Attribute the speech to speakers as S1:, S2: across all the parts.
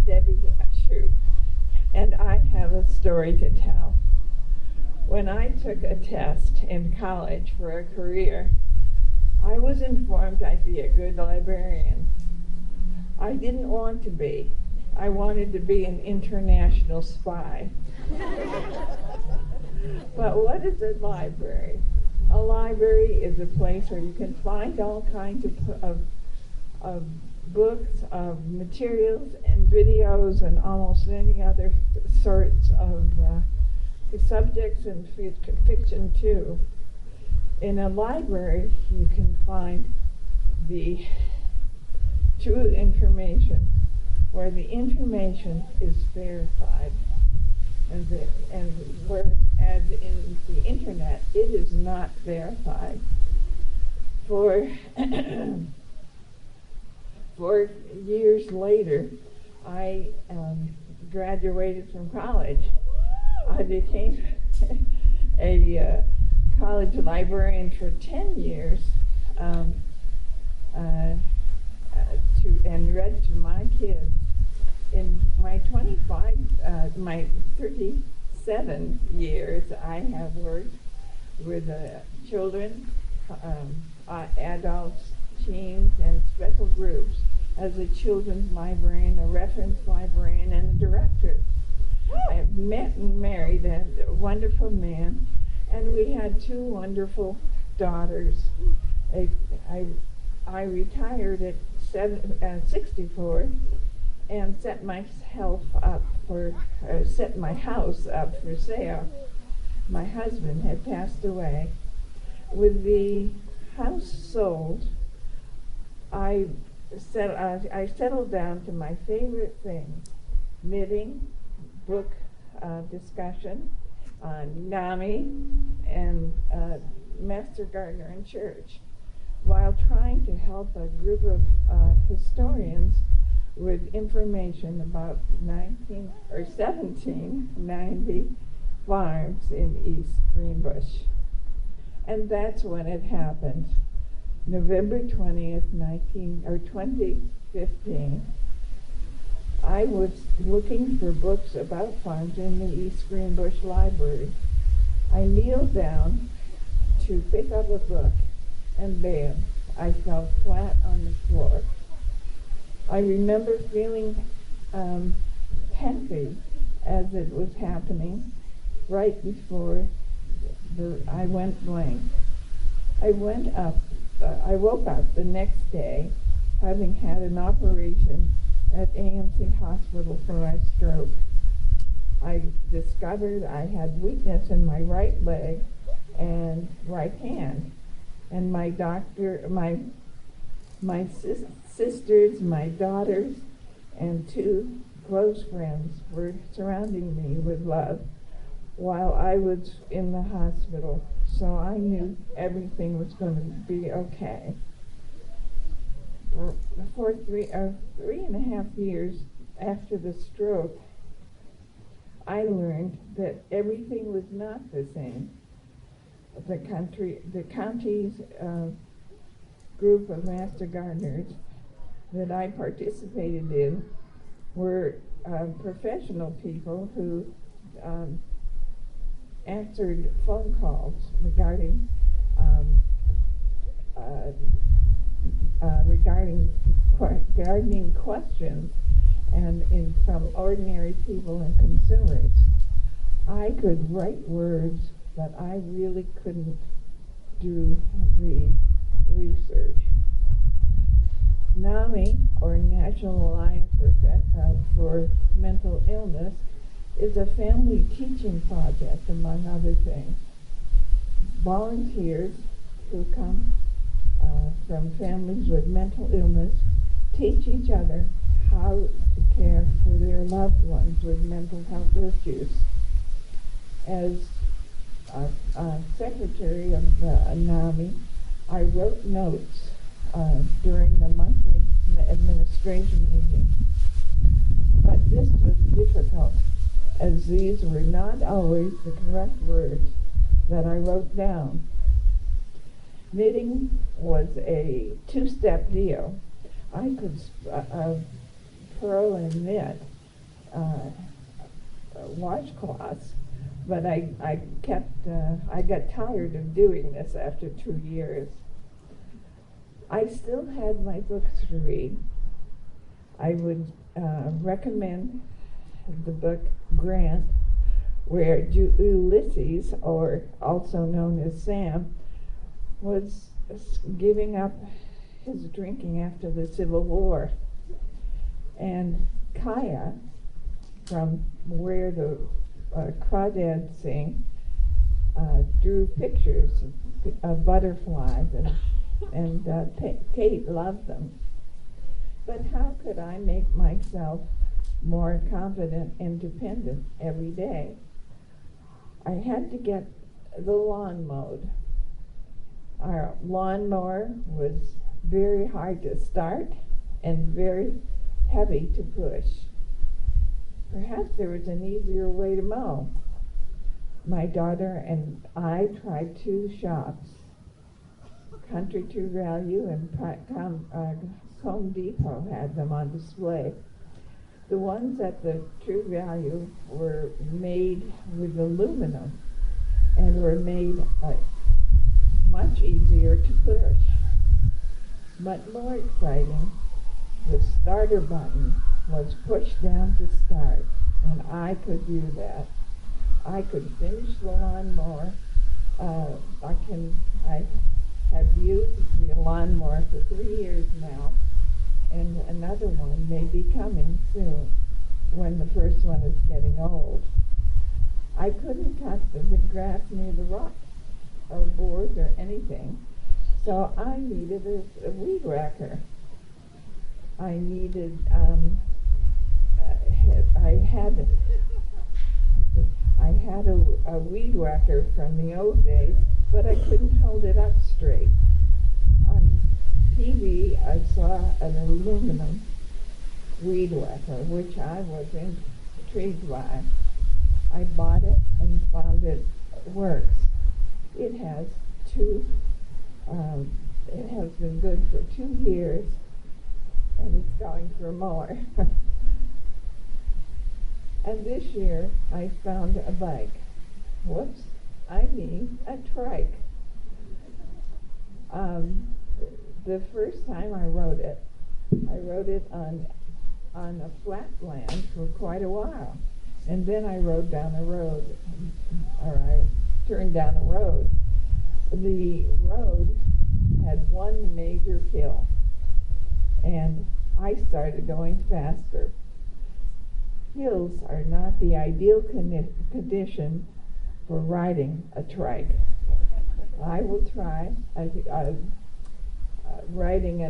S1: Debbie Shue, and I have a story to tell. When I took a test in college for a career, I was informed I'd be a good librarian. I didn't want to be. I wanted to be an international spy. But what is a library? A library is a place where you can find all kinds of books, of materials and videos and almost any other sorts of subjects and fiction too. In a library you can find the true information, where the information is verified, and whereas in the internet it is not verified. For 4 years later, I graduated from college. I became a college librarian for 10 years, and read to my kids. In my 37 years, I have worked with children, adults, teens, and special groups as a children's librarian, a reference librarian, and a director. I have met and married a wonderful man, and we had 2 wonderful daughters. I retired at 64 and set my house up for sale. My husband had passed away. With the house sold, I settled down to my favorite thing: knitting, book discussion, NAMI, and Master Gardener in church, while trying to help a group of historians with information about 1790 farms in East Greenbush. And that's when it happened. November 20th, 2015, I was looking for books about farms in the East Greenbush Library. I kneeled down to pick up a book, and bam, I fell flat on the floor. I remember feeling happy as it was happening right before I went blank. I woke up the next day having had an operation at AMC Hospital for my stroke. I discovered I had weakness in my right leg and right hand, and my doctor, my sisters, my daughters, and 2 close friends were surrounding me with love while I was in the hospital, so I knew everything was going to be okay. For 3.5 years after the stroke, I learned that everything was not the same. The county's group of master gardeners that I participated in were professional people who answered phone calls regarding gardening questions and from ordinary people and consumers. I could write words, but I really couldn't do the research. NAMI, or National Alliance for Mental Illness, is a family teaching project, among other things. Volunteers who come from families with mental illness teach each other how to care for their loved ones with mental health issues. As secretary of NAMI, I wrote notes during the monthly administration meeting. But this was difficult, as these were not always the correct words that I wrote down. Knitting was a 2-step deal. I could purl and knit, washcloths, but I got tired of doing this after 2 years. I still had my books to read. I would recommend the book Grant, where Ulysses, or also known as Sam, was giving up his drinking after the Civil War. And Kaya, from where the crawdads sing, drew pictures of butterflies, and Kate loved them. But how could I make myself more confident, independent every day? I had to get the lawn mowed. Our lawnmower was very hard to start and very heavy to push. Perhaps there was an easier way to mow. My daughter and I tried 2 shops. Country True Value and Home Depot had them on display. The ones at the True Value were made with aluminum and were made much easier to push. But more exciting, the starter button was pushed down to start, and I could do that. I could finish the lawnmower. I have used the lawnmower for 3 years now, and another one may be coming soon when the first one is getting old. I couldn't cut the grass near the rocks or boards or anything, so I needed a weed whacker. I needed, I had a weed whacker from the old days, but I couldn't hold it up straight. On TV, I saw an aluminum weed whacker, which I was intrigued by. I bought it and found it works. It has been good for 2 years, and it's going for more. And this year, I found a bike. I mean a trike. The first time I rode it on a flat land for quite a while. And then I rode down a road, or I turned down a road. The road had one major hill, and I started going faster. Hills are not the ideal condition for riding a trike. I will try riding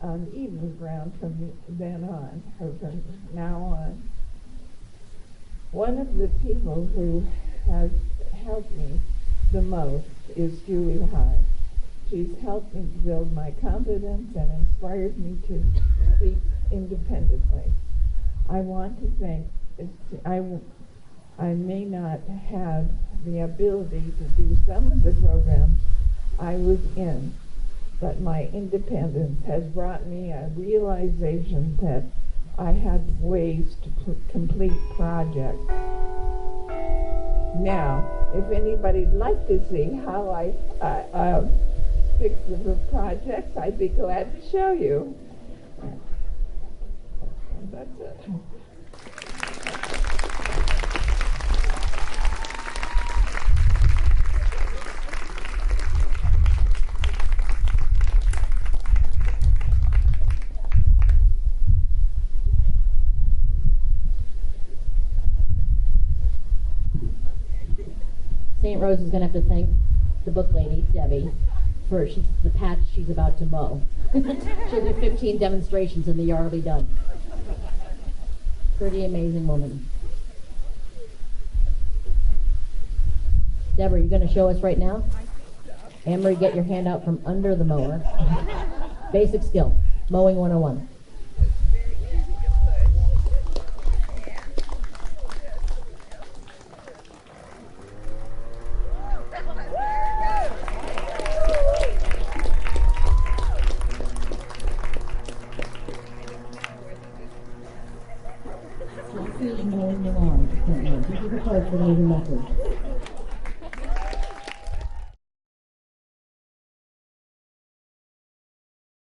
S1: on even ground from then on, or from now on. One of the people who has helped me the most is Julie High. She's helped me build my confidence and inspired me to speak independently. I want to thank, I may not have the ability to do some of the programs I was in, but my independence has brought me a realization that I had ways to complete projects. Now, if anybody'd like to see how I fix the projects, I'd be glad to show you. That's it.
S2: St. Rose is going to have to thank the book lady, Debbie, for the patch she's about to mow. She'll do 15 demonstrations and the yard will be done. Pretty amazing woman. Deborah, you going to show us right now? Anne-Marie, get your hand out from under the mower. Basic skill, mowing 101. This is mowing the lawn. This is the part for moving message.